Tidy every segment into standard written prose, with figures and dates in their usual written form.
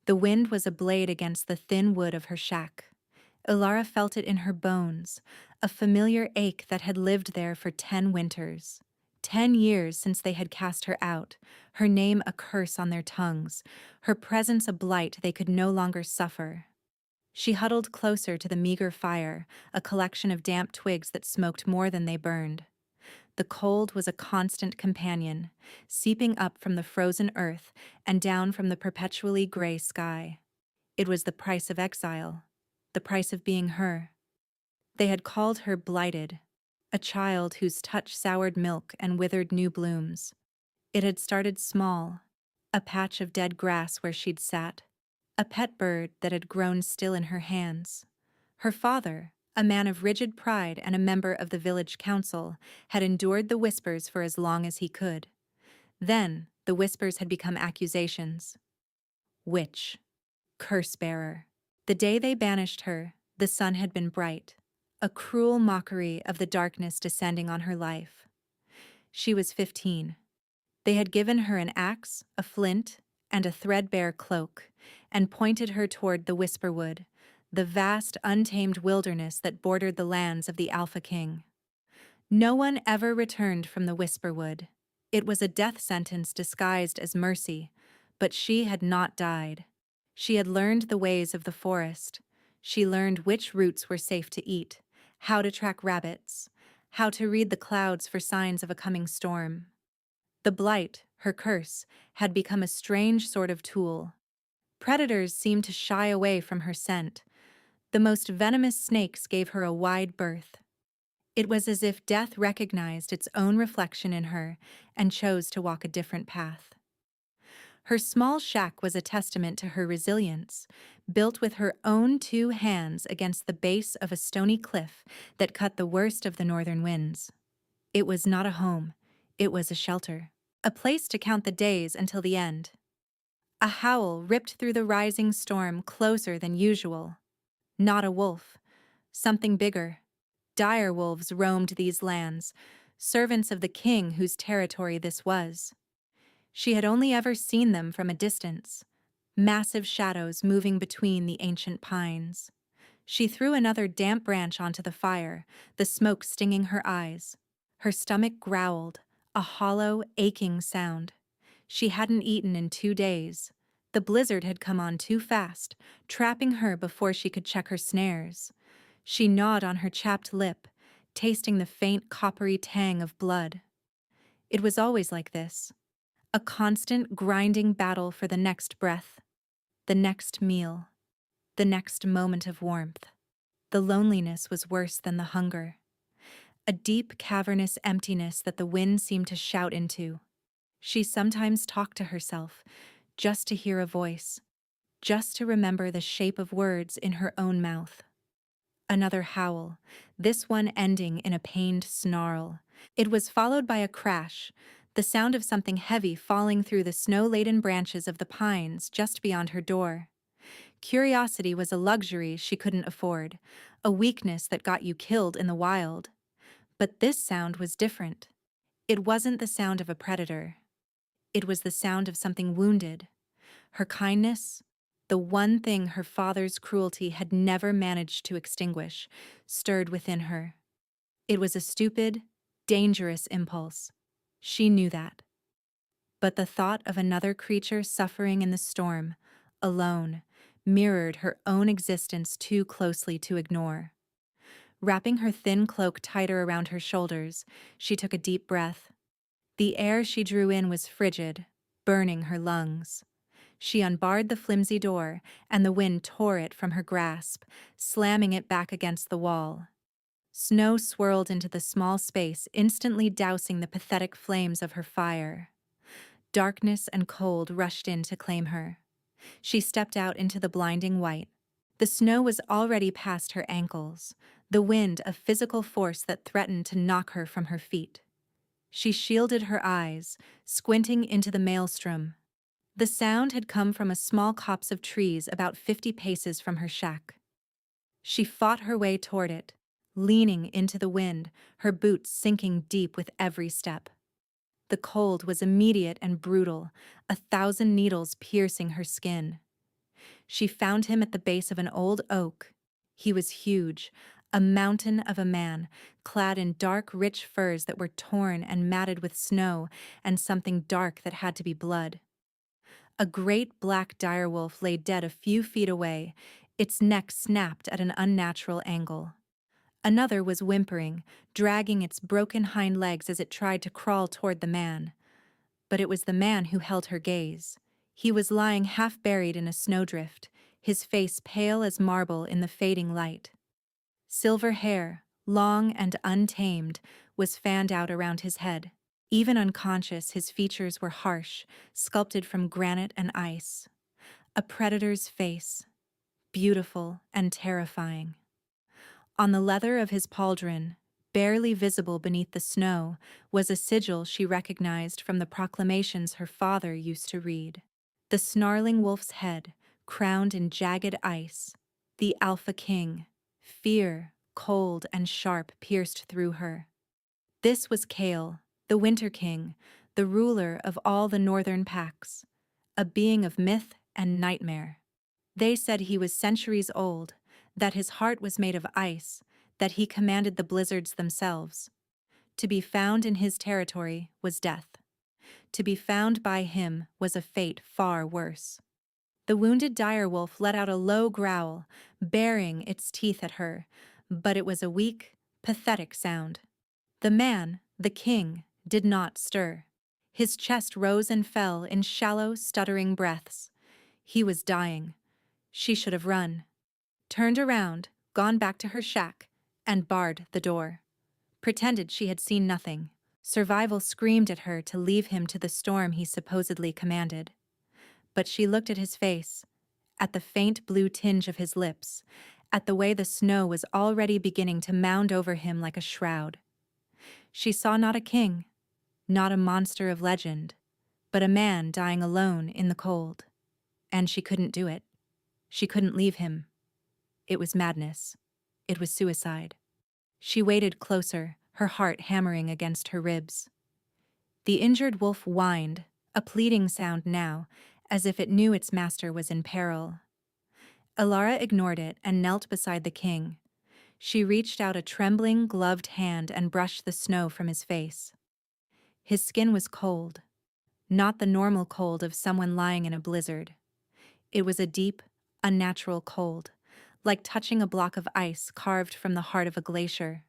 The wind was a blade against the thin wood of her shack. Ilara felt it in her bones, a familiar ache that had lived there for 10 winters. 10 years since they had cast her out, her name a curse on their tongues, her presence a blight they could no longer suffer. She huddled closer to the meager fire, a collection of damp twigs that smoked more than they burned. The cold was a constant companion, seeping up from the frozen earth and down from the perpetually gray sky. It was the price of exile, the price of being her. They had called her blighted, a child whose touch soured milk and withered new blooms. It had started small, a patch of dead grass where she'd sat, a pet bird that had grown still in her hands. Her father, a man of rigid pride and a member of the village council, had endured the whispers for as long as he could. Then, the whispers had become accusations. Witch. Curse-bearer. The day they banished her, the sun had been bright, a cruel mockery of the darkness descending on her life. She was 15. They had given her an axe, a flint, and a threadbare cloak, and pointed her toward the Whisperwood, the vast, untamed wilderness that bordered the lands of the Alpha King. No one ever returned from the Whisperwood. It was a death sentence disguised as mercy, but she had not died. She had learned the ways of the forest. She learned which roots were safe to eat, how to track rabbits, how to read the clouds for signs of a coming storm. The blight, her curse, had become a strange sort of tool. Predators seemed to shy away from her scent. The most venomous snakes gave her a wide berth. It was as if death recognized its own reflection in her and chose to walk a different path. Her small shack was a testament to her resilience, built with her own 2 hands against the base of a stony cliff that cut the worst of the northern winds. It was not a home, it was a shelter, a place to count the days until the end. A howl ripped through the rising storm closer than usual. Not a wolf, something bigger. Dire wolves roamed these lands, servants of the king whose territory this was. She had only ever seen them from a distance, massive shadows moving between the ancient pines. She threw another damp branch onto the fire, the smoke stinging her eyes. Her stomach growled, a hollow, aching sound. She hadn't eaten in 2 days. The blizzard had come on too fast, trapping her before she could check her snares. She gnawed on her chapped lip, tasting the faint coppery tang of blood. It was always like this. A constant grinding battle for the next breath, the next meal, the next moment of warmth. The loneliness was worse than the hunger. A deep, cavernous emptiness that the wind seemed to shout into. She sometimes talked to herself, just to hear a voice, just to remember the shape of words in her own mouth. Another howl, this one ending in a pained snarl. It was followed by a crash, the sound of something heavy falling through the snow-laden branches of the pines just beyond her door. Curiosity was a luxury she couldn't afford, a weakness that got you killed in the wild. But this sound was different. It wasn't the sound of a predator. It was the sound of something wounded. Her kindness, the one thing her father's cruelty had never managed to extinguish, stirred within her. It was a stupid, dangerous impulse. She knew that. But the thought of another creature suffering in the storm, alone, mirrored her own existence too closely to ignore. Wrapping her thin cloak tighter around her shoulders, she took a deep breath. The air she drew in was frigid, burning her lungs. She unbarred the flimsy door, and the wind tore it from her grasp, slamming it back against the wall. Snow swirled into the small space, instantly dousing the pathetic flames of her fire. Darkness and cold rushed in to claim her. She stepped out into the blinding white. The snow was already past her ankles, the wind a physical force that threatened to knock her from her feet. She shielded her eyes, squinting into the maelstrom. The sound had come from a small copse of trees about 50 paces from her shack. She fought her way toward it, leaning into the wind, her boots sinking deep with every step. The cold was immediate and brutal, 1,000 needles piercing her skin. She found him at the base of an old oak. He was huge, a mountain of a man, clad in dark, rich furs that were torn and matted with snow and something dark that had to be blood. A great black direwolf lay dead a few feet away, its neck snapped at an unnatural angle. Another was whimpering, dragging its broken hind legs as it tried to crawl toward the man. But it was the man who held her gaze. He was lying half buried in a snowdrift, his face pale as marble in the fading light. Silver hair, long and untamed, was fanned out around his head. Even unconscious, his features were harsh, sculpted from granite and ice. A predator's face, beautiful and terrifying. On the leather of his pauldron, barely visible beneath the snow, was a sigil she recognized from the proclamations her father used to read. The snarling wolf's head, crowned in jagged ice. The Alpha King. Fear, cold and sharp, pierced through her. This was Kale, the Winter King, the ruler of all the northern packs, a being of myth and nightmare. They said he was centuries old, that his heart was made of ice, that he commanded the blizzards themselves. To be found in his territory was death. To be found by him was a fate far worse. The wounded direwolf let out a low growl, baring its teeth at her, but it was a weak, pathetic sound. The man, the king, did not stir. His chest rose and fell in shallow, stuttering breaths. He was dying. She should have run. Turned around, gone back to her shack, and barred the door. Pretended she had seen nothing. Survival screamed at her to leave him to the storm he supposedly commanded. But she looked at his face, at the faint blue tinge of his lips, at the way the snow was already beginning to mound over him like a shroud. She saw not a king, not a monster of legend, but a man dying alone in the cold. And she couldn't do it. She couldn't leave him. It was madness. It was suicide. She waited closer, her heart hammering against her ribs. The injured wolf whined, a pleading sound now, as if it knew its master was in peril. Elara ignored it and knelt beside the king. She reached out a trembling, gloved hand and brushed the snow from his face. His skin was cold, not the normal cold of someone lying in a blizzard. It was a deep, unnatural cold, like touching a block of ice carved from the heart of a glacier.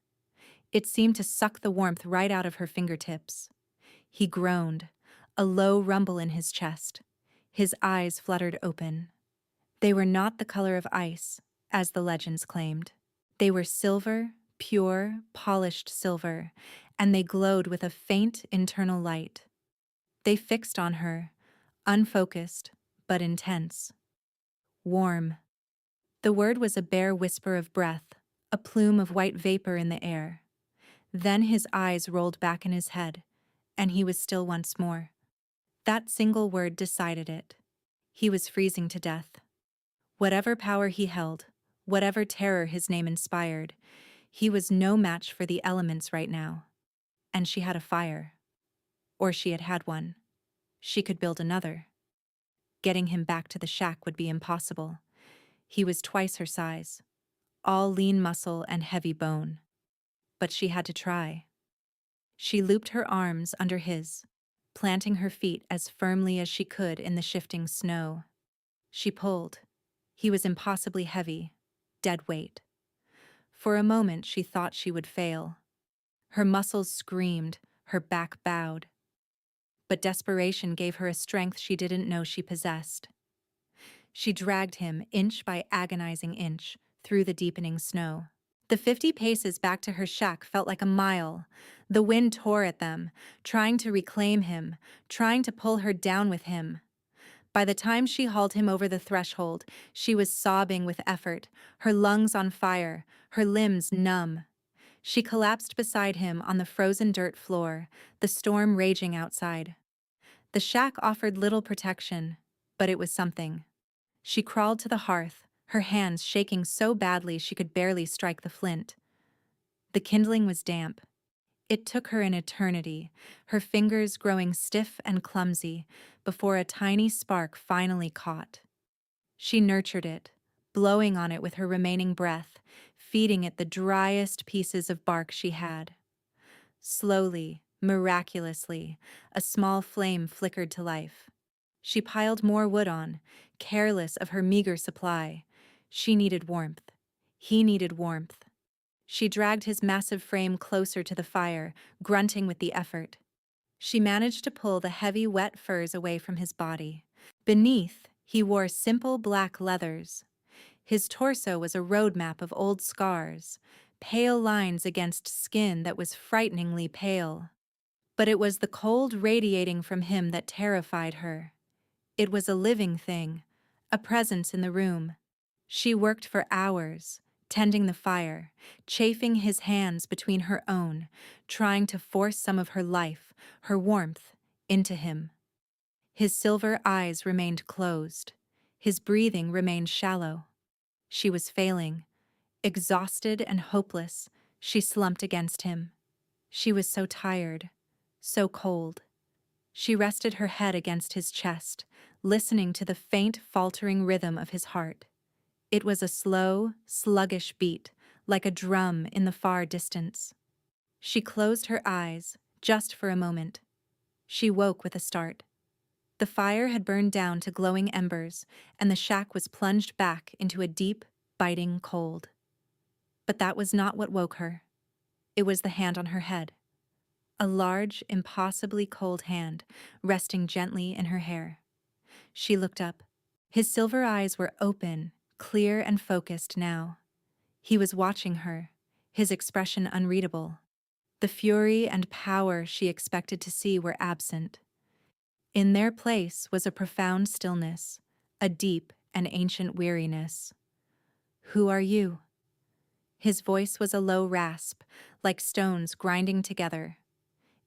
It seemed to suck the warmth right out of her fingertips. He groaned, a low rumble in his chest. His eyes fluttered open. They were not the color of ice, as the legends claimed. They were silver, pure, polished silver, and they glowed with a faint internal light. They fixed on her, unfocused, but intense. Warm. The word was a bare whisper of breath, a plume of white vapor in the air. Then his eyes rolled back in his head, and he was still once more. That single word decided it. He was freezing to death. Whatever power he held, whatever terror his name inspired, he was no match for the elements right now. And she had a fire. Or she had had one. She could build another. Getting him back to the shack would be impossible. He was twice her size, all lean muscle and heavy bone. But she had to try. She looped her arms under his, planting her feet as firmly as she could in the shifting snow. She pulled. He was impossibly heavy, dead weight. For a moment she thought she would fail. Her muscles screamed, her back bowed. But desperation gave her a strength she didn't know she possessed. She dragged him, inch by agonizing inch, through the deepening snow. The 50 paces back to her shack felt like a mile. The wind tore at them, trying to reclaim him, trying to pull her down with him. By the time she hauled him over the threshold, she was sobbing with effort, her lungs on fire, her limbs numb. She collapsed beside him on the frozen dirt floor, the storm raging outside. The shack offered little protection, but it was something. She crawled to the hearth, her hands shaking so badly she could barely strike the flint. The kindling was damp. It took her an eternity, her fingers growing stiff and clumsy, before a tiny spark finally caught. She nurtured it, blowing on it with her remaining breath, feeding it the driest pieces of bark she had. Slowly, miraculously, a small flame flickered to life. She piled more wood on, careless of her meager supply. She needed warmth. He needed warmth. She dragged his massive frame closer to the fire, grunting with the effort. She managed to pull the heavy, wet furs away from his body. Beneath, he wore simple black leathers. His torso was a roadmap of old scars, pale lines against skin that was frighteningly pale. But it was the cold radiating from him that terrified her. It was a living thing, a presence in the room. She worked for hours, tending the fire, chafing his hands between her own, trying to force some of her life, her warmth, into him. His silver eyes remained closed. His breathing remained shallow. She was failing. Exhausted and hopeless, she slumped against him. She was so tired, so cold. She rested her head against his chest, listening to the faint, faltering rhythm of his heart. It was a slow, sluggish beat, like a drum in the far distance. She closed her eyes, just for a moment. She woke with a start. The fire had burned down to glowing embers, and the shack was plunged back into a deep, biting cold. But that was not what woke her. It was the hand on her head. A large, impossibly cold hand, resting gently in her hair. She looked up. His silver eyes were open, clear and focused now. He was watching her, his expression unreadable. The fury and power she expected to see were absent. In their place was a profound stillness, a deep and ancient weariness. "Who are you?" His voice was a low rasp, like stones grinding together.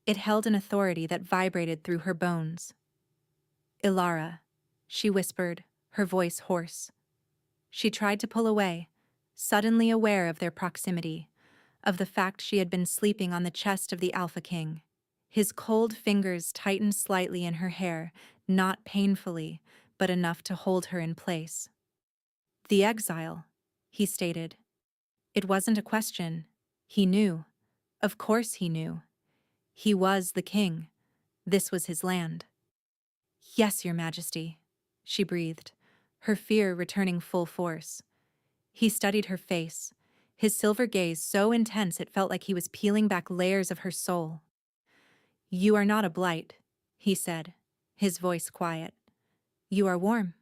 It held an authority that vibrated through her bones. "Ilara," she whispered, her voice hoarse. She tried to pull away, suddenly aware of their proximity, of the fact she had been sleeping on the chest of the Alpha King. His cold fingers tightened slightly in her hair, not painfully, but enough to hold her in place. "The exile," he stated. It wasn't a question. He knew. Of course he knew. He was the king. This was his land. "Yes, Your Majesty," she breathed, her fear returning full force. He studied her face, his silver gaze so intense it felt like he was peeling back layers of her soul. "You are not a blight," he said, his voice quiet. "You are warm."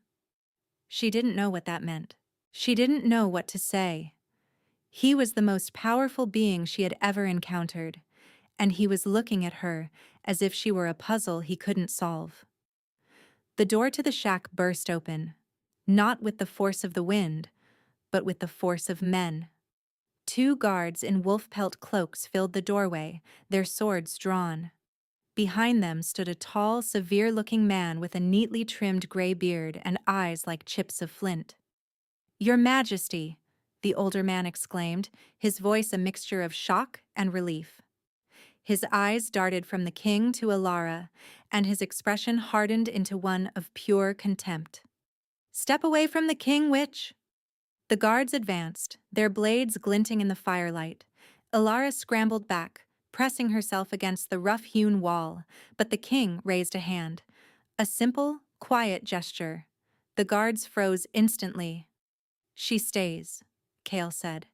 She didn't know what that meant. She didn't know what to say. He was the most powerful being she had ever encountered, and he was looking at her as if she were a puzzle he couldn't solve. The door to the shack burst open, not with the force of the wind, but with the force of men. Two guards in wolf-pelt cloaks filled the doorway, their swords drawn. Behind them stood a tall, severe-looking man with a neatly trimmed gray beard and eyes like chips of flint. "Your Majesty," the older man exclaimed, his voice a mixture of shock and relief. His eyes darted from the king to Ilara, and his expression hardened into one of pure contempt. "Step away from the king, witch!" The guards advanced, their blades glinting in the firelight. Ilara scrambled back, pressing herself against the rough-hewn wall, but the king raised a hand. A simple, quiet gesture. The guards froze instantly. "She stays," Kale said.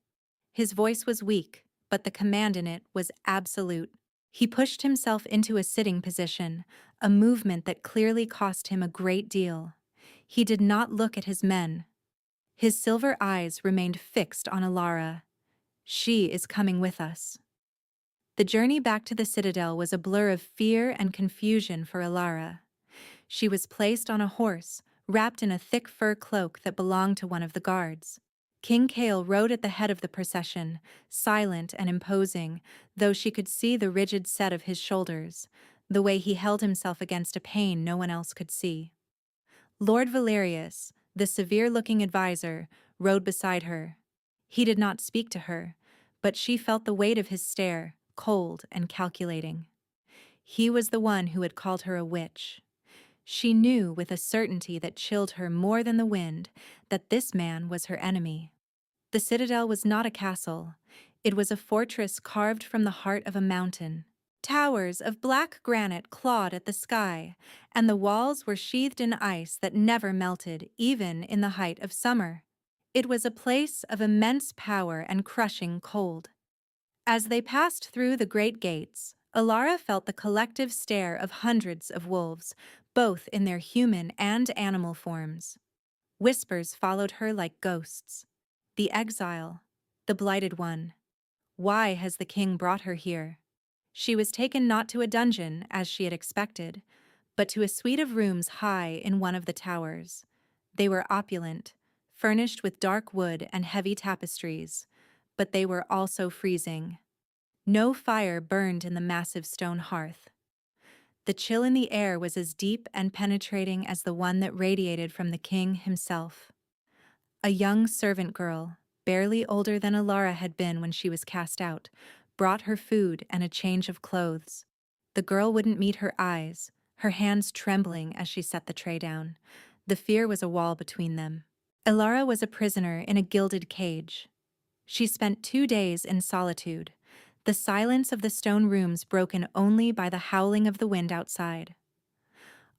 His voice was weak, but the command in it was absolute. He pushed himself into a sitting position, a movement that clearly cost him a great deal. He did not look at his men. His silver eyes remained fixed on Ilara. "She is coming with us." The journey back to the citadel was a blur of fear and confusion for Ilara. She was placed on a horse, wrapped in a thick fur cloak that belonged to one of the guards. King Kale rode at the head of the procession, silent and imposing, though she could see the rigid set of his shoulders, the way he held himself against a pain no one else could see. Lord Valerius, the severe-looking advisor, rode beside her. He did not speak to her, but she felt the weight of his stare, cold and calculating. He was the one who had called her a witch. She knew with a certainty that chilled her more than the wind that this man was her enemy. The citadel was not a castle. It was a fortress carved from the heart of a mountain. Towers of black granite clawed at the sky, and the walls were sheathed in ice that never melted, even in the height of summer. It was a place of immense power and crushing cold. As they passed through the great gates, Alara felt the collective stare of hundreds of wolves, both in their human and animal forms. Whispers followed her like ghosts. The exile, the blighted one. Why has the king brought her here? She was taken not to a dungeon, as she had expected, but to a suite of rooms high in one of the towers. They were opulent, furnished with dark wood and heavy tapestries, but they were also freezing. No fire burned in the massive stone hearth. The chill in the air was as deep and penetrating as the one that radiated from the king himself. A young servant girl, barely older than Alara had been when she was cast out, brought her food and a change of clothes. The girl wouldn't meet her eyes, her hands trembling as she set the tray down. The fear was a wall between them. Alara was a prisoner in a gilded cage. She spent 2 days in solitude, the silence of the stone rooms broken only by the howling of the wind outside.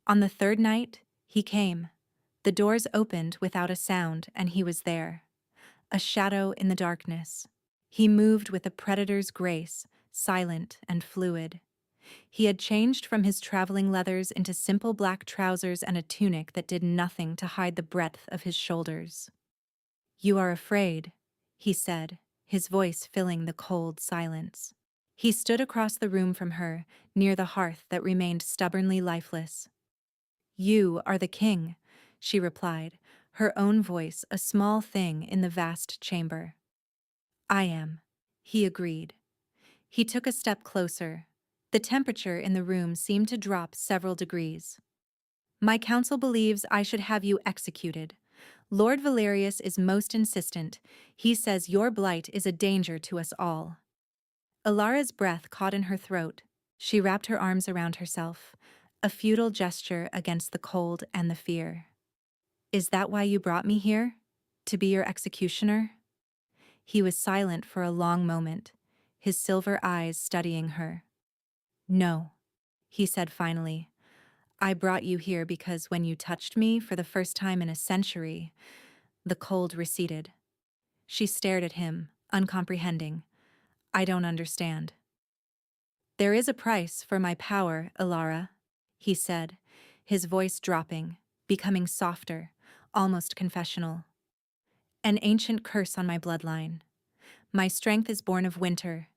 On the 3rd night, he came. The doors opened without a sound, and he was there. A shadow in the darkness. He moved with a predator's grace, silent and fluid. He had changed from his traveling leathers into simple black trousers and a tunic that did nothing to hide the breadth of his shoulders. "You are afraid," he said, his voice filling the cold silence. He stood across the room from her, near the hearth that remained stubbornly lifeless. "You are the king," she replied, her own voice a small thing in the vast chamber. "I am," he agreed. He took a step closer. The temperature in the room seemed to drop several degrees. "My council believes I should have you executed. Lord Valerius is most insistent. He says your blight is a danger to us all." Alara's breath caught in her throat. She wrapped her arms around herself, a futile gesture against the cold and the fear. "Is that why you brought me here? To be your executioner?" He was silent for a long moment, his silver eyes studying her. "No," he said finally. "I brought you here because when you touched me for the first time in a century," the cold receded. She stared at him, uncomprehending. "I don't understand." "There is a price for my power, Alara," he said, his voice dropping, becoming softer, almost confessional. "An ancient curse on my bloodline. My strength is born of winter.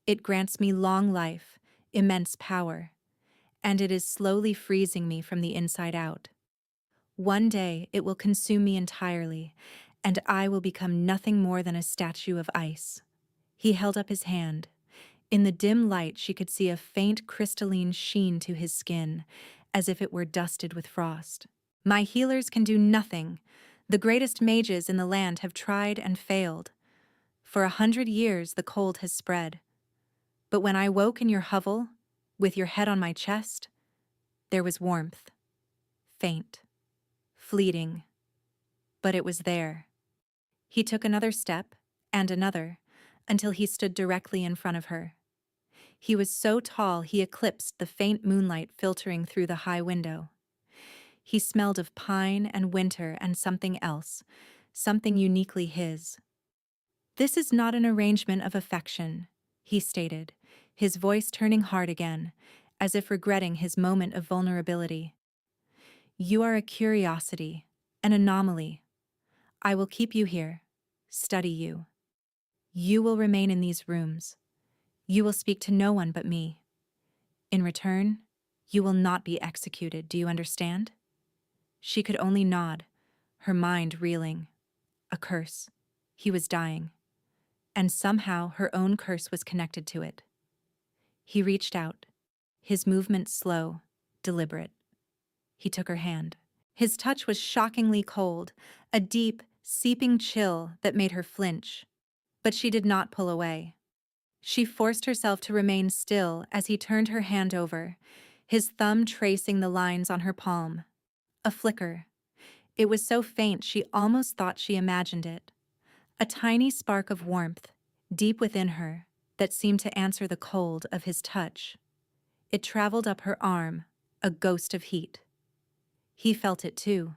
It grants me long life, immense power, and it is slowly freezing me from the inside out. One day it will consume me entirely, and I will become nothing more than a statue of ice." He held up his hand. In the dim light she could see a faint crystalline sheen to his skin, as if it were dusted with frost. "My healers can do nothing. The greatest mages in the land have tried and failed. For 100 years the cold has spread. But when I woke in your hovel, with your head on my chest, there was warmth. Faint. Fleeting. But it was there." He took another step, and another, until he stood directly in front of her. He was so tall he eclipsed the faint moonlight filtering through the high window. He smelled of pine and winter and something else, something uniquely his. "This is not an arrangement of affection," he stated, his voice turning hard again, as if regretting his moment of vulnerability. "You are a curiosity, an anomaly. I will keep you here, study you. You will remain in these rooms. You will speak to no one but me. In return, you will not be executed, do you understand?" She could only nod, her mind reeling. A curse. He was dying. And somehow her own curse was connected to it. He reached out, his movements slow, deliberate. He took her hand. His touch was shockingly cold, a deep, seeping chill that made her flinch. But she did not pull away. She forced herself to remain still as he turned her hand over, his thumb tracing the lines on her palm. A flicker. It was so faint she almost thought she imagined it. A tiny spark of warmth, deep within her, that seemed to answer the cold of his touch. It traveled up her arm, a ghost of heat. He felt it too.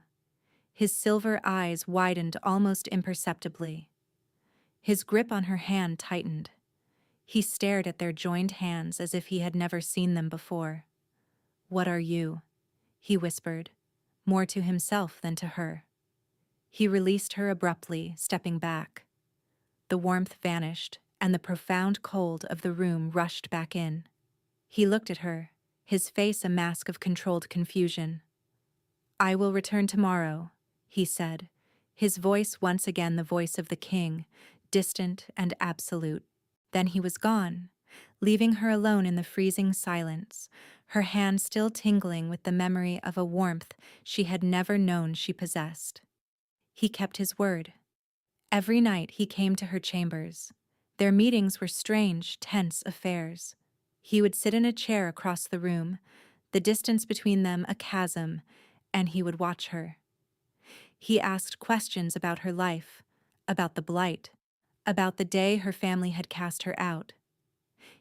His silver eyes widened almost imperceptibly. His grip on her hand tightened. He stared at their joined hands as if he had never seen them before. "What are you?" he whispered, more to himself than to her. He released her abruptly, stepping back. The warmth vanished, and the profound cold of the room rushed back in. He looked at her, his face a mask of controlled confusion. "I will return tomorrow," he said, his voice once again the voice of the king, distant and absolute. Then he was gone, leaving her alone in the freezing silence, her hand still tingling with the memory of a warmth she had never known she possessed. He kept his word. Every night he came to her chambers. Their meetings were strange, tense affairs. He would sit in a chair across the room, the distance between them a chasm, and he would watch her. He asked questions about her life, about the blight, about the day her family had cast her out.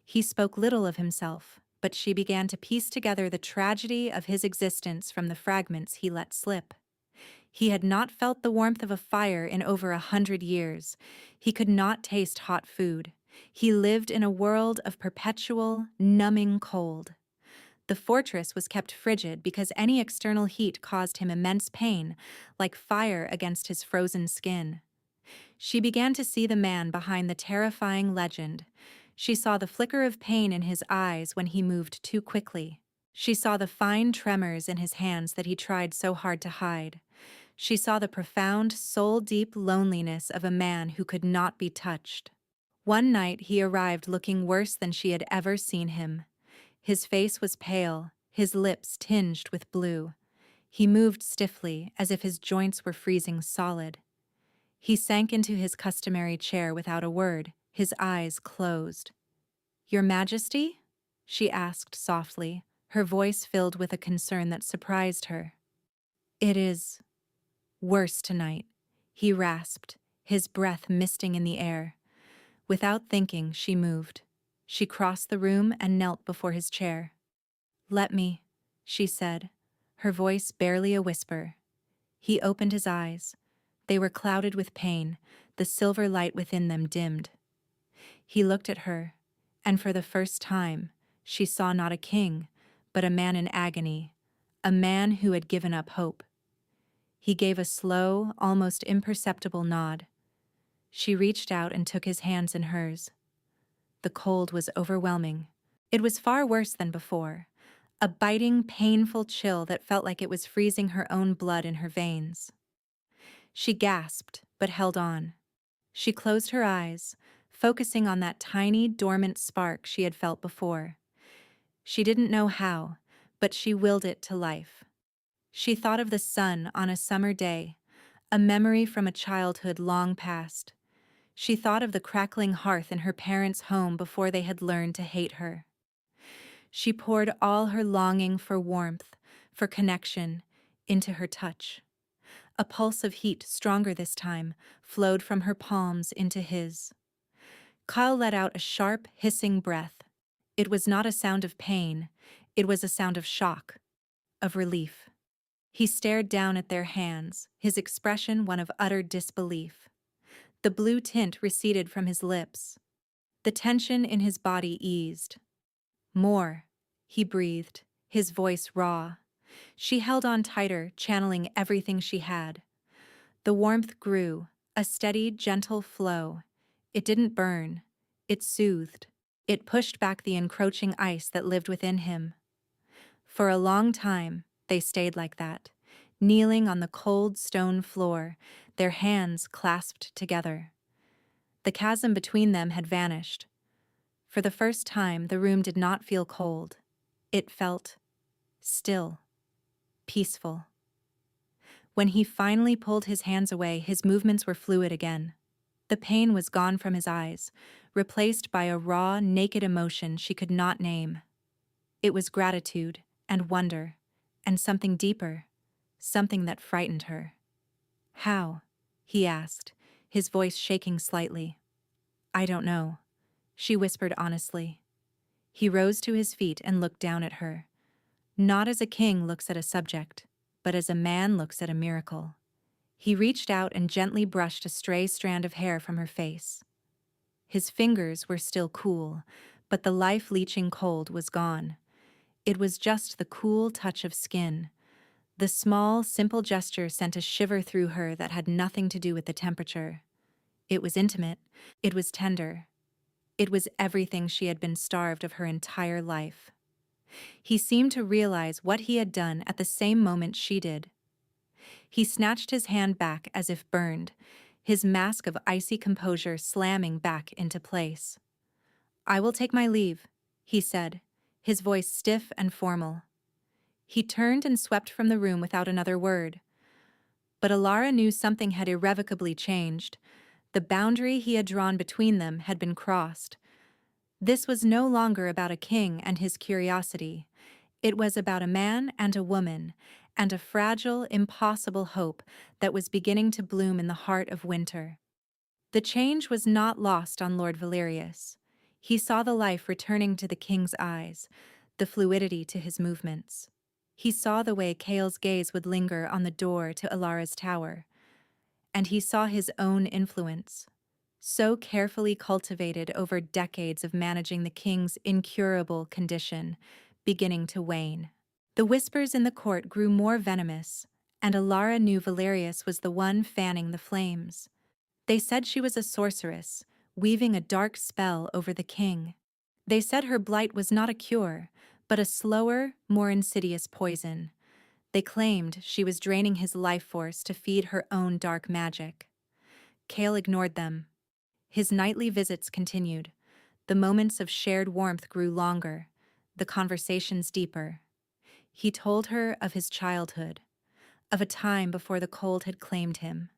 He spoke little of himself, but she began to piece together the tragedy of his existence from the fragments he let slip. He had not felt the warmth of a fire in over 100 years. He could not taste hot food. He lived in a world of perpetual, numbing cold. The fortress was kept frigid because any external heat caused him immense pain, like fire against his frozen skin. She began to see the man behind the terrifying legend. She saw the flicker of pain in his eyes when he moved too quickly. She saw the fine tremors in his hands that he tried so hard to hide. She saw the profound, soul-deep loneliness of a man who could not be touched. One night he arrived looking worse than she had ever seen him. His face was pale, his lips tinged with blue. He moved stiffly, as if his joints were freezing solid. He sank into his customary chair without a word, his eyes closed. "Your Majesty?" she asked softly, her voice filled with a concern that surprised her. "It is worse tonight," he rasped, his breath misting in the air. Without thinking, she moved. She crossed the room and knelt before his chair. "Let me," she said, her voice barely a whisper. He opened his eyes. They were clouded with pain, the silver light within them dimmed. He looked at her, and for the first time, she saw not a king, but a man in agony, a man who had given up hope. He gave a slow, almost imperceptible nod. She reached out and took his hands in hers. The cold was overwhelming. It was far worse than before, a biting, painful chill that felt like it was freezing her own blood in her veins. She gasped, but held on. She closed her eyes, focusing on that tiny, dormant spark she had felt before. She didn't know how, but she willed it to life. She thought of the sun on a summer day, a memory from a childhood long past. She thought of the crackling hearth in her parents' home before they had learned to hate her. She poured all her longing for warmth, for connection, into her touch. A pulse of heat, stronger this time, flowed from her palms into his. Kyle let out a sharp, hissing breath. It was not a sound of pain, it was a sound of shock, of relief. He stared down at their hands, his expression one of utter disbelief. The blue tint receded from his lips. The tension in his body eased. "More," he breathed, his voice raw. She held on tighter, channeling everything she had. The warmth grew, a steady, gentle flow. It didn't burn. It soothed. It pushed back the encroaching ice that lived within him. For a long time, they stayed like that, kneeling on the cold stone floor, their hands clasped together. The chasm between them had vanished. For the first time, the room did not feel cold. It felt still, peaceful. When he finally pulled his hands away, his movements were fluid again. The pain was gone from his eyes, replaced by a raw, naked emotion she could not name. It was gratitude, and wonder, and something deeper, something that frightened her. "How?" he asked, his voice shaking slightly. "I don't know," she whispered honestly. He rose to his feet and looked down at her. Not as a king looks at a subject, but as a man looks at a miracle. He reached out and gently brushed a stray strand of hair from her face. His fingers were still cool, but the life-leeching cold was gone. It was just the cool touch of skin. The small, simple gesture sent a shiver through her that had nothing to do with the temperature. It was intimate. It was tender. It was everything she had been starved of her entire life. He seemed to realize what he had done at the same moment she did. He snatched his hand back as if burned, his mask of icy composure slamming back into place. "I will take my leave," he said, his voice stiff and formal. He turned and swept from the room without another word. But Alara knew something had irrevocably changed. The boundary he had drawn between them had been crossed. This was no longer about a king and his curiosity. It was about a man and a woman, and a fragile, impossible hope that was beginning to bloom in the heart of winter. The change was not lost on Lord Valerius. He saw the life returning to the king's eyes, the fluidity to his movements. He saw the way Kale's gaze would linger on the door to Alara's tower. And he saw his own influence, so carefully cultivated over decades of managing the king's incurable condition, beginning to wane. The whispers in the court grew more venomous, and Alara knew Valerius was the one fanning the flames. They said she was a sorceress, weaving a dark spell over the king. They said her blight was not a cure, but a slower, more insidious poison. They claimed she was draining his life force to feed her own dark magic. Kale ignored them. His nightly visits continued. The moments of shared warmth grew longer, the conversations deeper. He told her of his childhood, of a time before the cold had claimed him,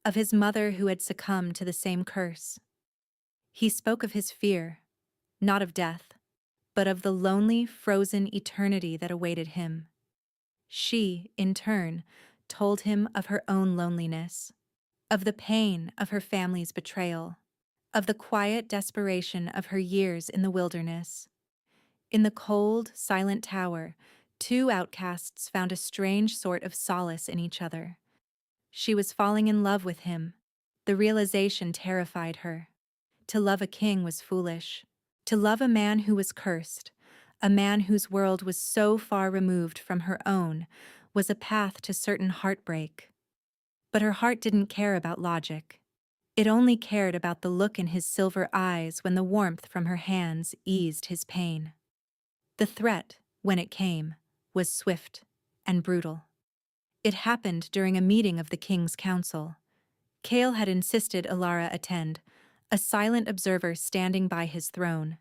of his mother who had succumbed to the same curse. He spoke of his fear, not of death, but of the lonely, frozen eternity that awaited him. She, in turn, told him of her own loneliness, of the pain of her family's betrayal, of the quiet desperation of her years in the wilderness. In the cold, silent tower, two outcasts found a strange sort of solace in each other. She was falling in love with him. The realization terrified her. To love a king was foolish. To love a man who was cursed, a man whose world was so far removed from her own, was a path to certain heartbreak. But her heart didn't care about logic. It only cared about the look in his silver eyes when the warmth from her hands eased his pain. The threat, when it came, was swift and brutal. It happened during a meeting of the king's council. Kale had insisted Alara attend, a silent observer standing by his throne.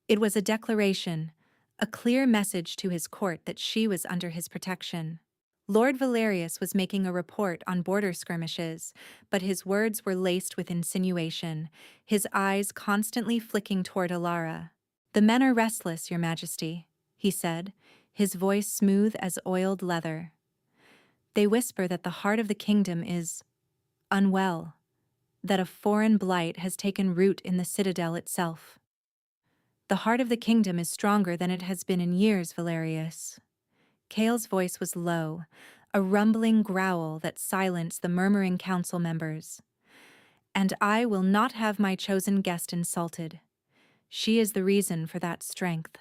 It was a declaration, a clear message to his court that she was under his protection. Lord Valerius was making a report on border skirmishes, but his words were laced with insinuation, his eyes constantly flicking toward Alara. "The men are restless, Your Majesty," he said, his voice smooth as oiled leather. "They whisper that the heart of the kingdom is unwell, that a foreign blight has taken root in the citadel itself. The heart of the kingdom is stronger than it has been in years, Valerius." Kale's voice was low, a rumbling growl that silenced the murmuring council members. "And I will not have my chosen guest insulted. She is the reason for that strength."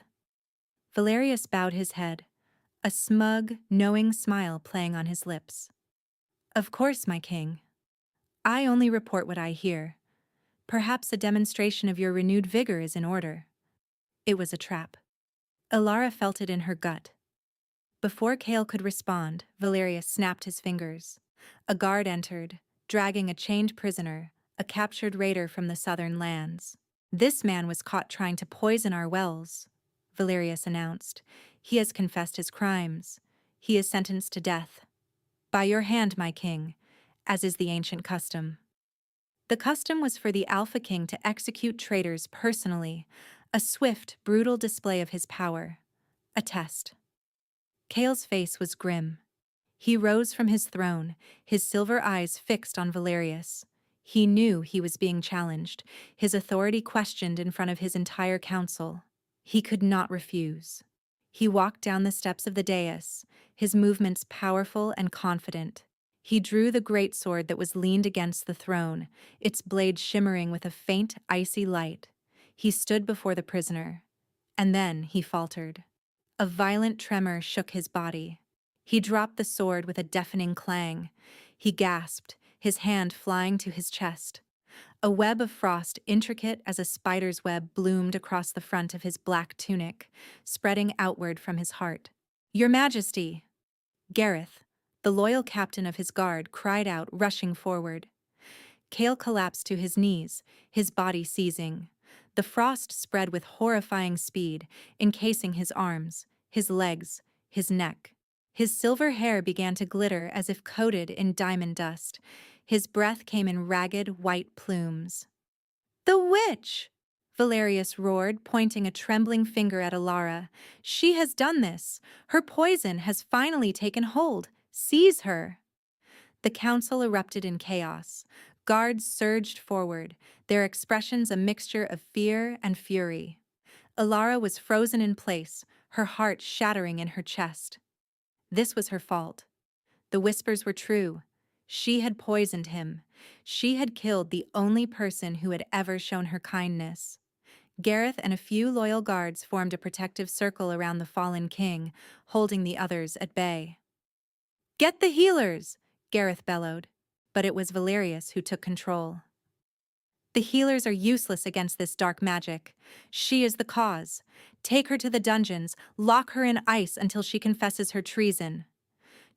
Valerius bowed his head, a smug, knowing smile playing on his lips. "Of course, my king. I only report what I hear. Perhaps a demonstration of your renewed vigor is in order." It was a trap. Alara felt it in her gut. Before Kale could respond, Valerius snapped his fingers. A guard entered, dragging a chained prisoner, a captured raider from the southern lands. "This man was caught trying to poison our wells," Valerius announced. "He has confessed his crimes. He is sentenced to death. By your hand, my king, as is the ancient custom." The custom was for the Alpha King to execute traitors personally, a swift, brutal display of his power. A test. Kale's face was grim. He rose from his throne, his silver eyes fixed on Valerius. He knew he was being challenged, his authority questioned in front of his entire council. He could not refuse. He walked down the steps of the dais, his movements powerful and confident. He drew the great sword that was leaned against the throne, its blade shimmering with a faint, icy light. He stood before the prisoner. And then he faltered. A violent tremor shook his body. He dropped the sword with a deafening clang. He gasped, his hand flying to his chest. A web of frost intricate as a spider's web bloomed across the front of his black tunic, spreading outward from his heart. "Your Majesty!" Gareth, the loyal captain of his guard, cried out, rushing forward. Kale collapsed to his knees, his body seizing. The frost spread with horrifying speed, encasing his arms, his legs, his neck. His silver hair began to glitter as if coated in diamond dust. His breath came in ragged, white plumes. "The witch!" Valerius roared, pointing a trembling finger at Alara. "She has done this. Her poison has finally taken hold. Seize her!" The council erupted in chaos. Guards surged forward, their expressions a mixture of fear and fury. Alara was frozen in place, her heart shattering in her chest. This was her fault. The whispers were true. She had poisoned him. She had killed the only person who had ever shown her kindness. Gareth and a few loyal guards formed a protective circle around the fallen king, holding the others at bay. "Get the healers!" Gareth bellowed, but it was Valerius who took control. "The healers are useless against this dark magic. She is the cause. Take her to the dungeons, lock her in ice until she confesses her treason."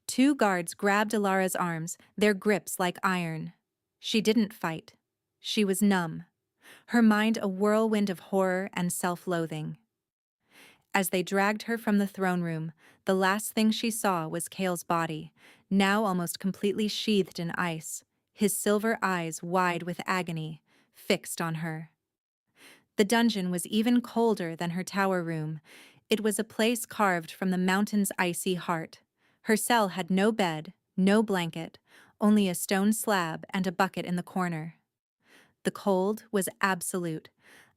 Two guards grabbed Alara's arms, their grips like iron. She didn't fight. She was numb, her mind a whirlwind of horror and self-loathing. As they dragged her from the throne room, the last thing she saw was Kale's body, now almost completely sheathed in ice, his silver eyes wide with agony, fixed on her. The dungeon was even colder than her tower room. It was a place carved from the mountain's icy heart. Her cell had no bed, no blanket, only a stone slab and a bucket in the corner. The cold was absolute,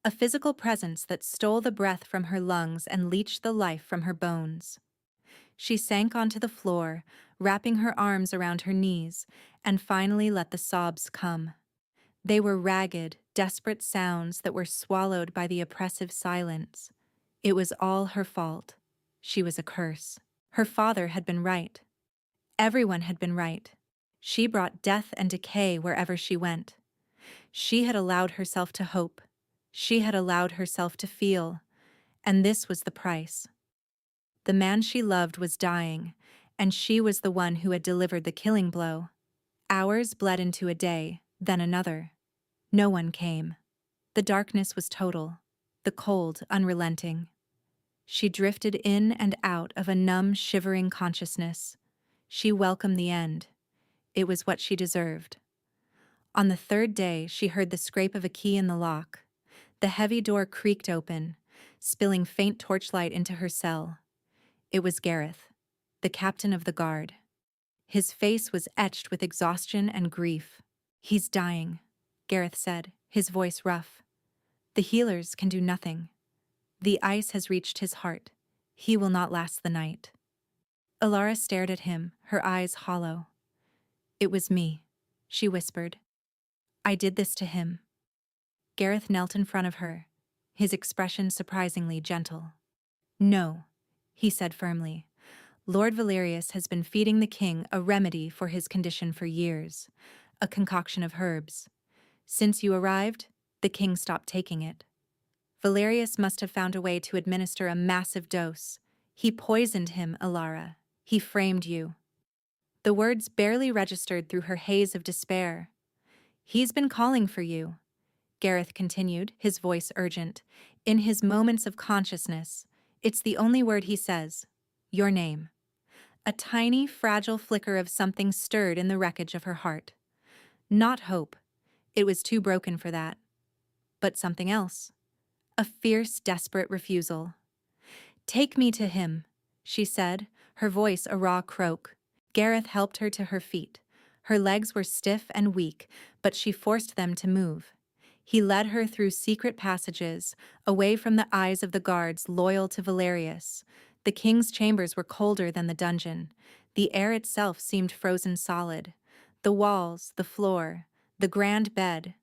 a physical presence that stole the breath from her lungs and leached the life from her bones. She sank onto the floor, wrapping her arms around her knees, and finally let the sobs come. They were ragged, desperate sounds that were swallowed by the oppressive silence. It was all her fault. She was a curse. Her father had been right. Everyone had been right. She brought death and decay wherever she went. She had allowed herself to hope. She had allowed herself to feel. And this was the price. The man she loved was dying, and she was the one who had delivered the killing blow. Hours bled into a day, then another. No one came. The darkness was total, the cold unrelenting. She drifted in and out of a numb, shivering consciousness. She welcomed the end. It was what she deserved. On the third day, she heard the scrape of a key in the lock. The heavy door creaked open, spilling faint torchlight into her cell. It was Gareth, the captain of the guard. His face was etched with exhaustion and grief. "He's dying," Gareth said, his voice rough. "The healers can do nothing. The ice has reached his heart. He will not last the night." Alara stared at him, her eyes hollow. "It was me," she whispered. "I did this to him." Gareth knelt in front of her, his expression surprisingly gentle. "No," he said firmly. "Lord Valerius has been feeding the king a remedy for his condition for years, a concoction of herbs. Since you arrived, the king stopped taking it. Valerius must have found a way to administer a massive dose. He poisoned him, Alara. He framed you." The words barely registered through her haze of despair. "He's been calling for you," Gareth continued, his voice urgent. "In his moments of consciousness, it's the only word he says. Your name." A tiny, fragile flicker of something stirred in the wreckage of her heart. Not hope. It was too broken for that. But something else. A fierce, desperate refusal. "Take me to him," she said, her voice a raw croak. Gareth helped her to her feet. Her legs were stiff and weak, but she forced them to move. He led her through secret passages, away from the eyes of the guards loyal to Valerius. The king's chambers were colder than the dungeon. The air itself seemed frozen solid. The walls, the floor, the grand bed,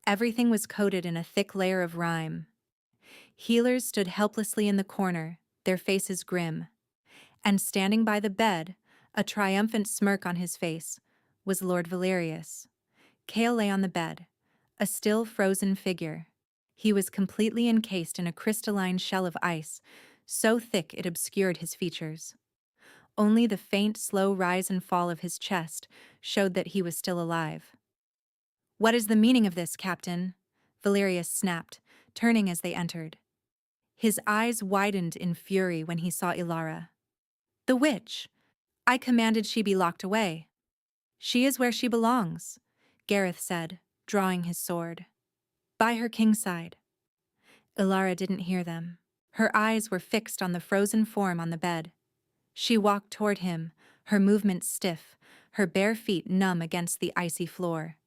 everything was coated in a thick layer of rime. Healers stood helplessly in the corner, their faces grim. And standing by the bed, a triumphant smirk on his face, was Lord Valerius. Cale lay on the bed, a still frozen figure. He was completely encased in a crystalline shell of ice, so thick it obscured his features. Only the faint, slow rise and fall of his chest showed that he was still alive. "What is the meaning of this, Captain?" Valerius snapped, turning as they entered. His eyes widened in fury when he saw Ilara. "The witch! I commanded she be locked away." "She is where she belongs," Gareth said, drawing his sword. "By her king's side." Ilara didn't hear them. Her eyes were fixed on the frozen form on the bed. She walked toward him, her movements stiff, her bare feet numb against the icy floor.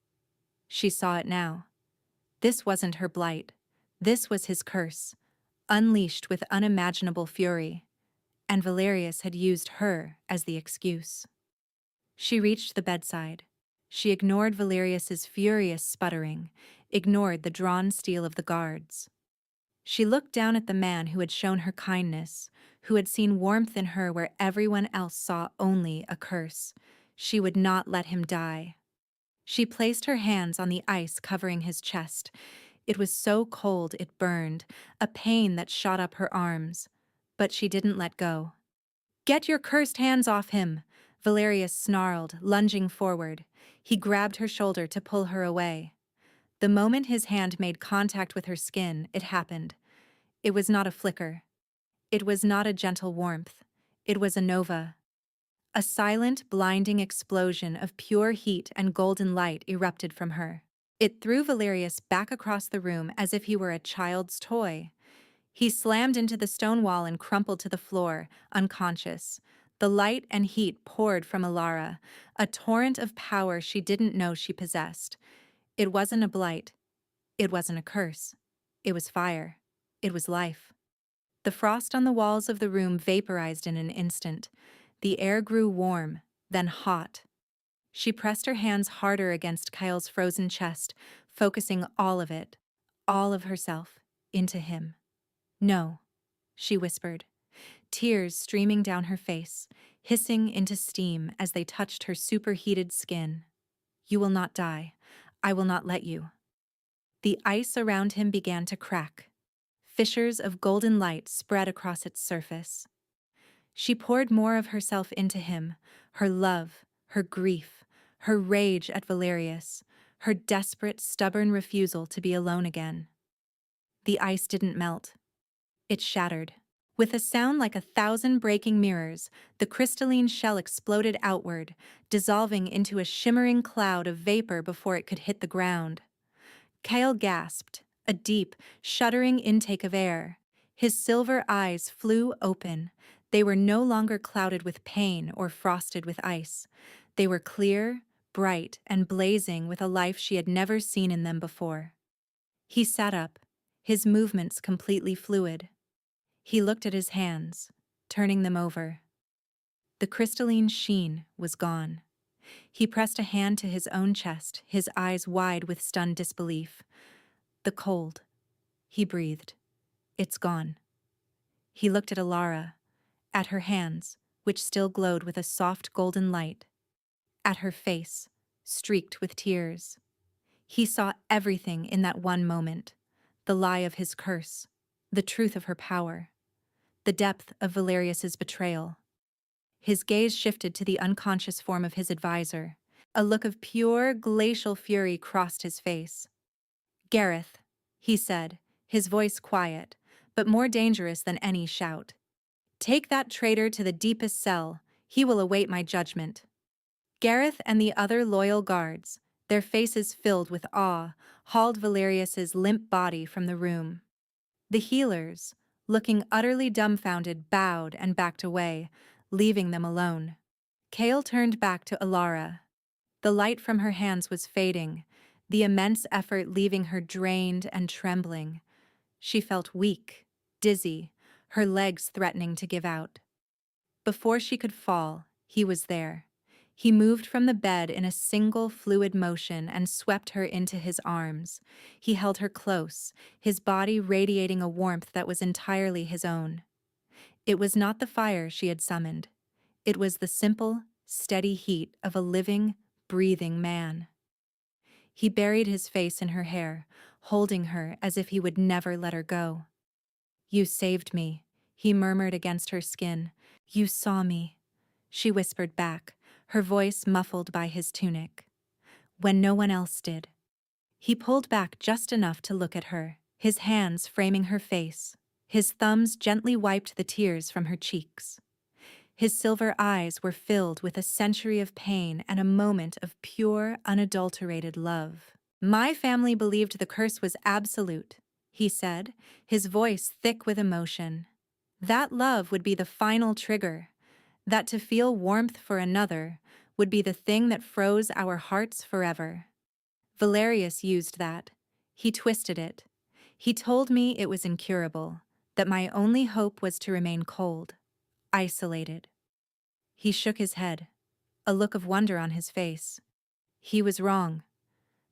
She saw it now. This wasn't her blight. This was his curse, unleashed with unimaginable fury. And Valerius had used her as the excuse. She reached the bedside. She ignored Valerius's furious sputtering, ignored the drawn steel of the guards. She looked down at the man who had shown her kindness, who had seen warmth in her where everyone else saw only a curse. She would not let him die. She placed her hands on the ice covering his chest. It was so cold it burned, a pain that shot up her arms. But she didn't let go. "Get your cursed hands off him!" Valerius snarled, lunging forward. He grabbed her shoulder to pull her away. The moment his hand made contact with her skin, it happened. It was not a flicker. It was not a gentle warmth. It was a nova. A silent, blinding explosion of pure heat and golden light erupted from her. It threw Valerius back across the room as if he were a child's toy. He slammed into the stone wall and crumpled to the floor, unconscious. The light and heat poured from Ilara, a torrent of power she didn't know she possessed. It wasn't a blight. It wasn't a curse. It was fire. It was life. The frost on the walls of the room vaporized in an instant. The air grew warm, then hot. She pressed her hands harder against Kyle's frozen chest, focusing all of it, all of herself, into him. "No," she whispered, tears streaming down her face, hissing into steam as they touched her superheated skin. "You will not die. I will not let you." The ice around him began to crack. Fissures of golden light spread across its surface. She poured more of herself into him, her love, her grief, her rage at Valerius, her desperate, stubborn refusal to be alone again. The ice didn't melt. It shattered. With a sound like 1,000 breaking mirrors, the crystalline shell exploded outward, dissolving into a shimmering cloud of vapor before it could hit the ground. Kyle gasped, a deep, shuddering intake of air. His silver eyes flew open. They were no longer clouded with pain or frosted with ice. They were clear, bright, and blazing with a life she had never seen in them before. He sat up, his movements completely fluid. He looked at his hands, turning them over. The crystalline sheen was gone. He pressed a hand to his own chest, his eyes wide with stunned disbelief. "The cold," he breathed. "It's gone." He looked at Ilara, at her hands, which still glowed with a soft golden light, at her face, streaked with tears. He saw everything in that one moment: the lie of his curse, the truth of her power, the depth of Valerius's betrayal. His gaze shifted to the unconscious form of his advisor. A look of pure, glacial fury crossed his face. "Gareth," he said, his voice quiet, but more dangerous than any shout. "Take that traitor to the deepest cell. He will await my judgment." Gareth and the other loyal guards, their faces filled with awe, hauled Valerius's limp body from the room. The healers, looking utterly dumbfounded, bowed and backed away, leaving them alone. Kale turned back to Alara. The light from her hands was fading, the immense effort leaving her drained and trembling. She felt weak, dizzy, her legs threatening to give out. Before she could fall, he was there. He moved from the bed in a single fluid motion and swept her into his arms. He held her close, his body radiating a warmth that was entirely his own. It was not the fire she had summoned. It was the simple, steady heat of a living, breathing man. He buried his face in her hair, holding her as if he would never let her go. "You saved me," he murmured against her skin. "You saw me," she whispered back, her voice muffled by his tunic. "When no one else did." He pulled back just enough to look at her, his hands framing her face. His thumbs gently wiped the tears from her cheeks. His silver eyes were filled with a century of pain and a moment of pure, unadulterated love. "My family believed the curse was absolute," he said, his voice thick with emotion. "That love would be the final trigger, that to feel warmth for another would be the thing that froze our hearts forever. Valerius used that. He twisted it. He told me it was incurable, that my only hope was to remain cold, isolated." He shook his head, a look of wonder on his face. He was wrong.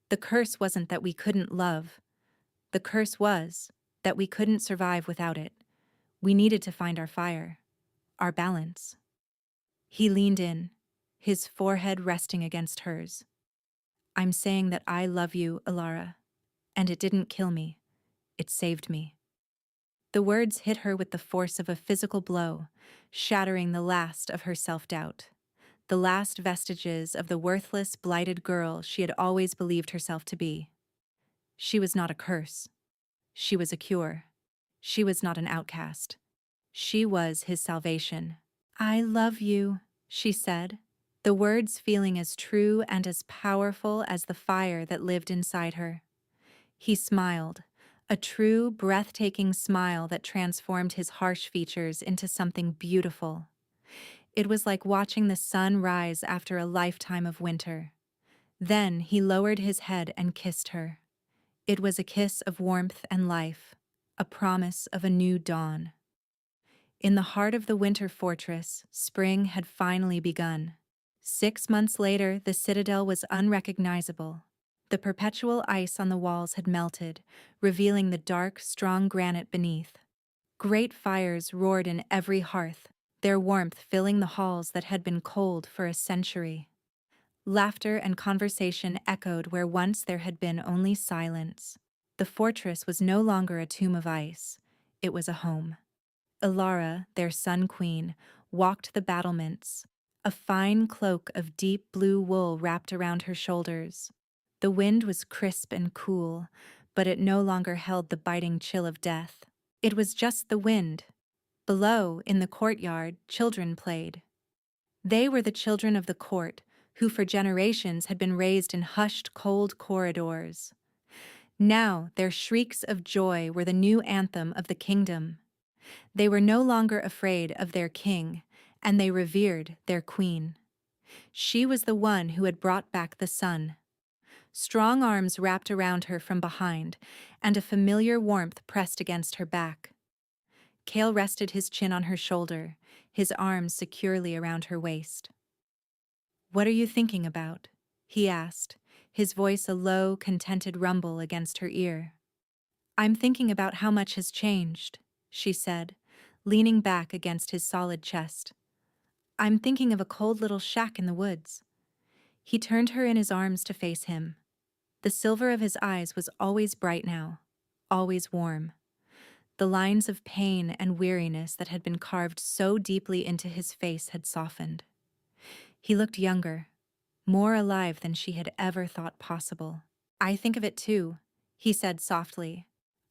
The curse wasn't that we couldn't love. The curse was that we couldn't survive without it. We needed to find our fire, our balance. He leaned in, his forehead resting against hers. "I'm saying that I love you, Alara, and it didn't kill me. It saved me." The words hit her with the force of a physical blow, shattering the last of her self-doubt, the last vestiges of the worthless, blighted girl she had always believed herself to be. She was not a curse. She was a cure. She was not an outcast. She was his salvation. "I love you," she said, the words feeling as true and as powerful as the fire that lived inside her. He smiled, a true, breathtaking smile that transformed his harsh features into something beautiful. It was like watching the sun rise after a lifetime of winter. Then he lowered his head and kissed her. It was a kiss of warmth and life, a promise of a new dawn. In the heart of the winter fortress, spring had finally begun. 6 months later, the citadel was unrecognizable. The perpetual ice on the walls had melted, revealing the dark, strong granite beneath. Great fires roared in every hearth, their warmth filling the halls that had been cold for a century. Laughter and conversation echoed where once there had been only silence. The fortress was no longer a tomb of ice. It was a home. Alara, their sun queen, walked the battlements, a fine cloak of deep blue wool wrapped around her shoulders. The wind was crisp and cool, but it no longer held the biting chill of death. It was just the wind. Below, in the courtyard, children played. They were the children of the court, who for generations had been raised in hushed, cold corridors. Now their shrieks of joy were the new anthem of the kingdom. They were no longer afraid of their king, and they revered their queen. She was the one who had brought back the sun. Strong arms wrapped around her from behind, and a familiar warmth pressed against her back. Kale rested his chin on her shoulder, his arms securely around her waist. "What are you thinking about?" he asked, his voice a low, contented rumble against her ear. "I'm thinking about how much has changed," she said, leaning back against his solid chest. "I'm thinking of a cold little shack in the woods." He turned her in his arms to face him. The silver of his eyes was always bright now, always warm. The lines of pain and weariness that had been carved so deeply into his face had softened. He looked younger, more alive than she had ever thought possible. "I think of it too," he said softly.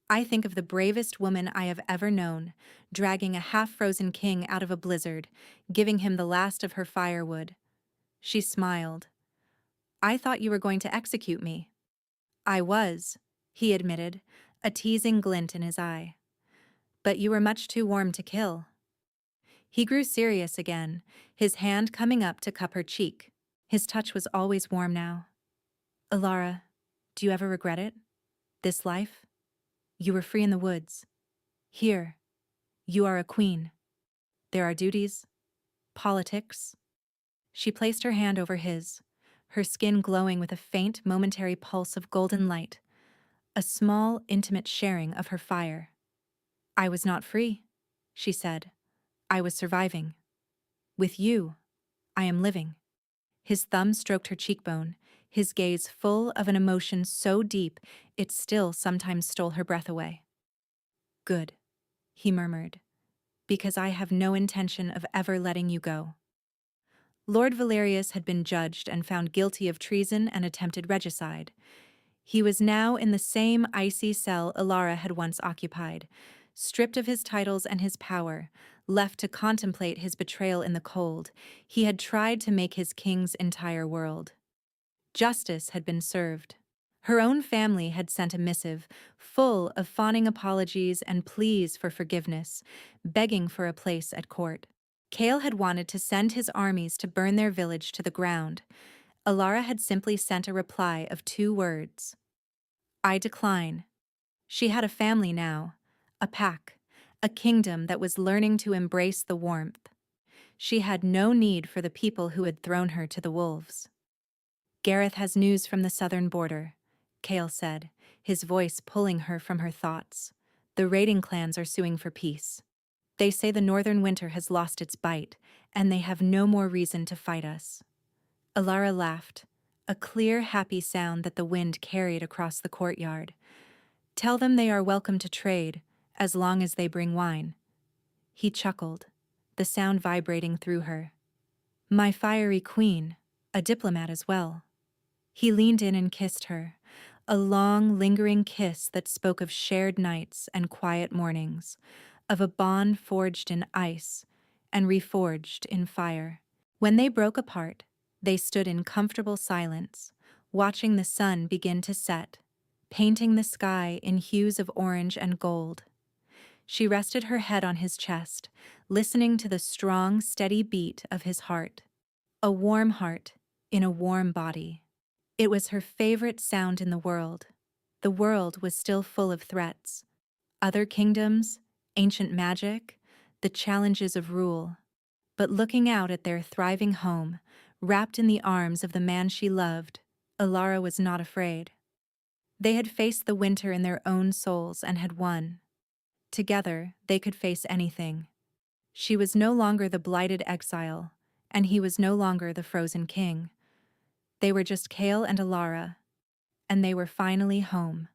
"I think of the bravest woman I have ever known, dragging a half-frozen king out of a blizzard, giving him the last of her firewood." She smiled. "I thought you were going to execute me." "I was," he admitted, a teasing glint in his eye. "But you were much too warm to kill." He grew serious again, his hand coming up to cup her cheek. His touch was always warm now. Alara, do you ever regret it? This life? You were free in the woods. Here, you are a queen. There are duties, politics. She placed her hand over his, her skin glowing with a faint, momentary pulse of golden light, a small, intimate sharing of her fire. I was not free, she said. I was surviving. With you, I am living. His thumb stroked her cheekbone, his gaze full of an emotion so deep it still sometimes stole her breath away. Good, he murmured, because I have no intention of ever letting you go. Lord Valerius had been judged and found guilty of treason and attempted regicide. He was now in the same icy cell Alara had once occupied, stripped of his titles and his power, left to contemplate his betrayal in the cold. He had tried to make his king's entire world. Justice had been served. Her own family had sent a missive, full of fawning apologies and pleas for forgiveness, begging for a place at court. Kale had wanted to send his armies to burn their village to the ground. Alara had simply sent a reply of 2 words. I decline. She had a family now, a pack, a kingdom that was learning to embrace the warmth. She had no need for the people who had thrown her to the wolves. Gareth has news from the southern border, Kale said, his voice pulling her from her thoughts. The raiding clans are suing for peace. They say the northern winter has lost its bite, and they have no more reason to fight us. Alara laughed, a clear, happy sound that the wind carried across the courtyard. Tell them they are welcome to trade, as long as they bring wine. He chuckled, the sound vibrating through her. My fiery queen, a diplomat as well. He leaned in and kissed her, a long, lingering kiss that spoke of shared nights and quiet mornings, of a bond forged in ice and reforged in fire. When they broke apart, they stood in comfortable silence, watching the sun begin to set, painting the sky in hues of orange and gold. She rested her head on his chest, listening to the strong, steady beat of his heart. A warm heart in a warm body. It was her favorite sound in the world. The world was still full of threats. Other kingdoms, ancient magic, the challenges of rule. But looking out at their thriving home, wrapped in the arms of the man she loved, Alara was not afraid. They had faced the winter in their own souls and had won. Together, they could face anything. She was no longer the blighted exile, and he was no longer the frozen king. They were just Kale and Alara, and they were finally home.